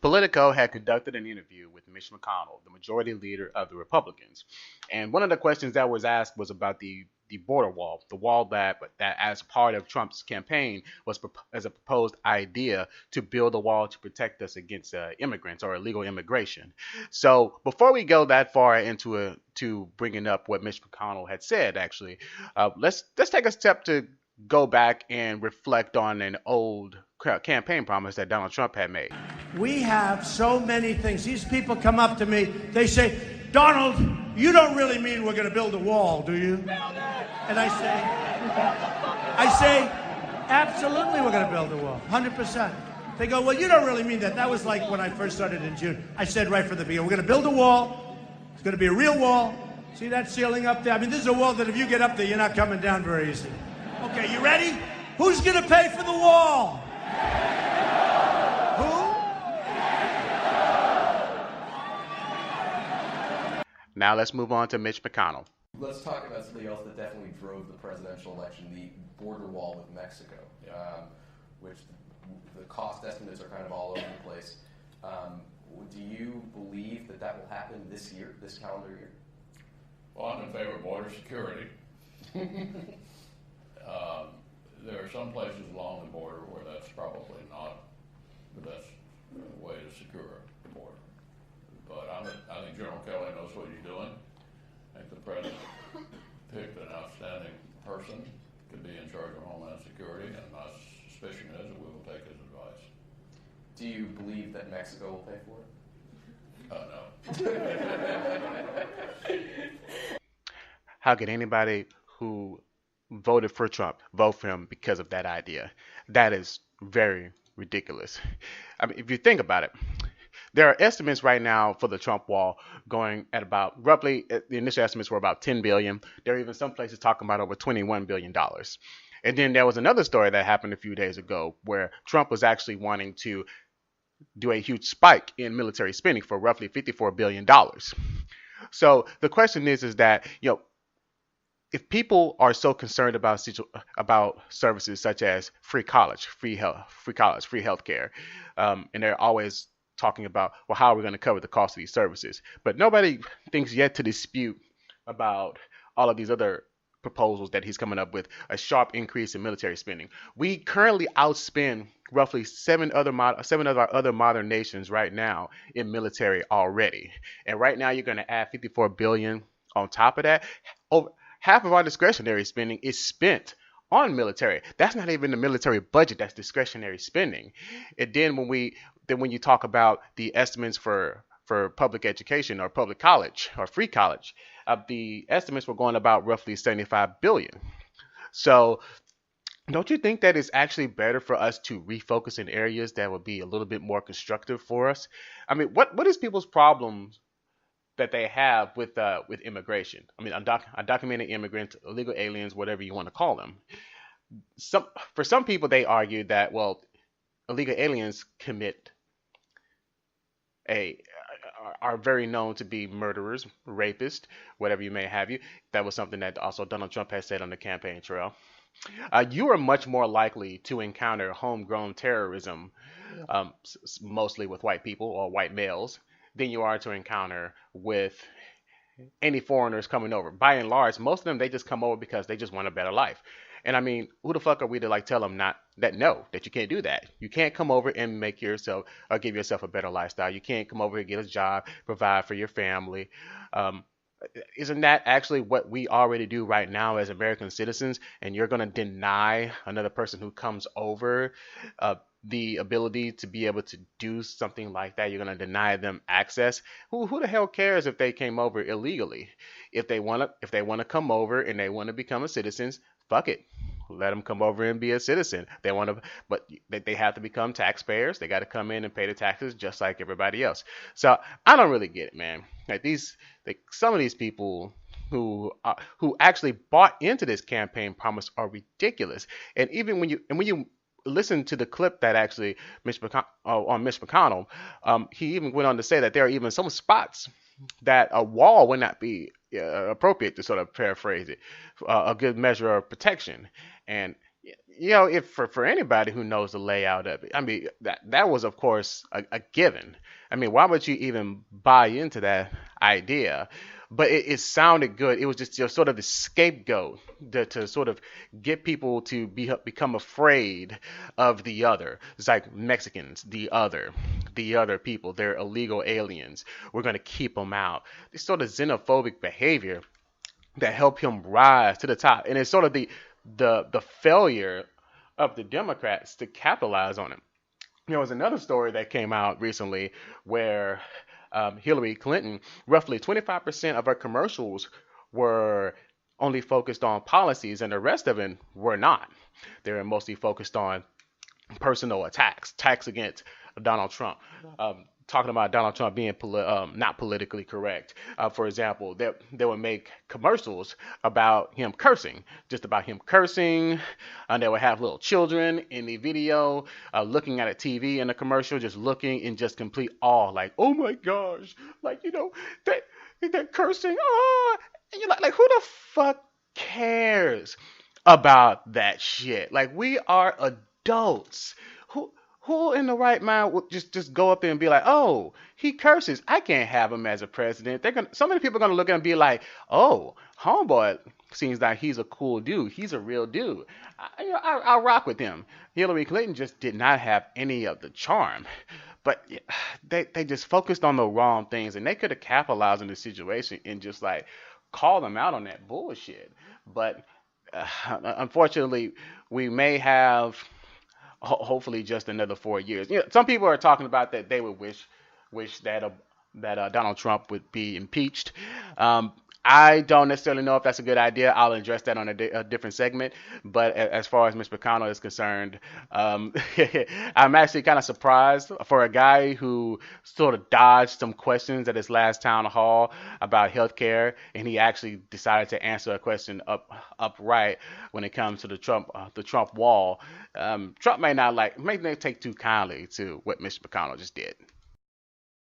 Politico had conducted an interview with Mitch McConnell, the majority leader of the Republicans. And one of the questions that was asked was about the border wall, the wall that as part of Trump's campaign was as a proposed idea to build a wall to protect us against immigrants or illegal immigration. So before we go that far into to bringing up what Mitch McConnell had said, actually, let's take a step to go back and reflect on an old campaign promise that Donald Trump had made. We have so many things. These people come up to me, they say, Donald, you don't really mean we're going to build a wall, do you? And I say, absolutely we're going to build a wall, 100%. They go, well, you don't really mean that. That was like when I first started in June. I said right from the beginning, we're going to build a wall. It's going to be a real wall. See that ceiling up there? I mean, this is a wall that if you get up there, you're not coming down very easy. Okay, you ready? Who's going to pay for the wall? Who? Now let's move on to Mitch McConnell. Let's talk about something else that definitely drove the presidential election, the border wall with Mexico, which the cost estimates are kind of all over the place. Do you believe that that will happen this year, this calendar year? Well, I'm in favor of border security. There are some places along the border where that's probably not the best way to secure the border. But I think General Kelly knows what he's doing. I think the president picked an outstanding person to be in charge of Homeland Security, and my suspicion is that we will take his advice. Do you believe that Mexico will pay for it? No. How could anybody who voted for Trump vote for him because of that idea? That is very ridiculous. I mean, if you think about it, there are estimates right now for the Trump wall going at about roughly, the initial estimates were about $10 billion. There are even some places talking about over $21 billion. And then there was another story that happened a few days ago where Trump was actually wanting to do a huge spike in military spending for roughly $54 billion. So the question is that, if people are so concerned about services such as free college, free healthcare, and they're always talking about, well, how are we going to cover the cost of these services? But nobody thinks yet to dispute about all of these other proposals that he's coming up with, a sharp increase in military spending. We currently outspend roughly seven of our other modern nations right now in military already. And right now you're going to add $54 billion on top of that. Over half of our discretionary spending is spent on military. That's not even the military budget. That's discretionary spending. And then when you talk about the estimates for public education or public college or free college, the estimates were going about roughly $75 billion. So don't you think that it's actually better for us to refocus in areas that would be a little bit more constructive for us? I mean, what is people's problems that they have with immigration? I mean, undocumented immigrants, illegal aliens, whatever you want to call them. For some people, they argue that, well, illegal aliens are very known to be murderers, rapists, whatever you may have you. That was something that also Donald Trump has said on the campaign trail. You are much more likely to encounter homegrown terrorism, mostly with white people or white males, than you are to encounter with any foreigners coming over. By and large, most of them, they just come over because they just want a better life. And I mean, who the fuck are we to tell them that you can't do that? You can't come over and make yourself or give yourself a better lifestyle. You can't come over and get a job, provide for your family. Isn't that actually what we already do right now as American citizens? And you're going to deny another person who comes over the ability to be able to do something like that? You're going to deny them access? Who the hell cares if they came over illegally? If they want to come over and they want to become a citizens, fuck it. Let them come over and be a citizen. But they have to become taxpayers. They got to come in and pay the taxes just like everybody else. So I don't really get it, man. Some of these people who actually bought into this campaign promise are ridiculous. And even when you listen to the clip that actually Mitch McConnell, he even went on to say that there are even some spots that a wall would not be appropriate, to sort of paraphrase it, a good measure of protection. And if for anybody who knows the layout of it, I mean that was of course a given. I mean, why would you even buy into that idea? But it sounded good. It was just sort of the scapegoat to sort of get people to become afraid of the other. It's like Mexicans, the other people. They're illegal aliens. We're going to keep them out. This sort of xenophobic behavior that helped him rise to the top. And it's sort of the failure of the Democrats to capitalize on it. There was another story that came out recently where Hillary Clinton, roughly 25% of her commercials were only focused on policies, and the rest of it were not. They were mostly focused on personal attacks against Donald Trump. Talking about Donald Trump being not politically correct. For example, they would make commercials about him cursing, just about him cursing, and they would have little children in the video looking at a TV in the commercial, just looking in just complete awe, like, oh my gosh, like, that cursing, oh, and you're like who the fuck cares about that shit? Like, we are adults. Who in the right mind would just go up there and be like, oh, he curses. I can't have him as a president. So many people are gonna look at him and be like, oh, homeboy seems like he's a cool dude. He's a real dude. I rock with him. Hillary Clinton just did not have any of the charm. But they just focused on the wrong things, and they could have capitalized on the situation and just like call them out on that bullshit. But unfortunately, we may have hopefully just another 4 years. Some people are talking about that they would wish that Donald Trump would be impeached. I don't necessarily know if that's a good idea. I'll address that on a different segment. But as far as Mitch McConnell is concerned, I'm actually kind of surprised for a guy who sort of dodged some questions at his last town hall about healthcare, and he actually decided to answer a question upright when it comes to the Trump wall. Trump may not take too kindly to what Mitch McConnell just did.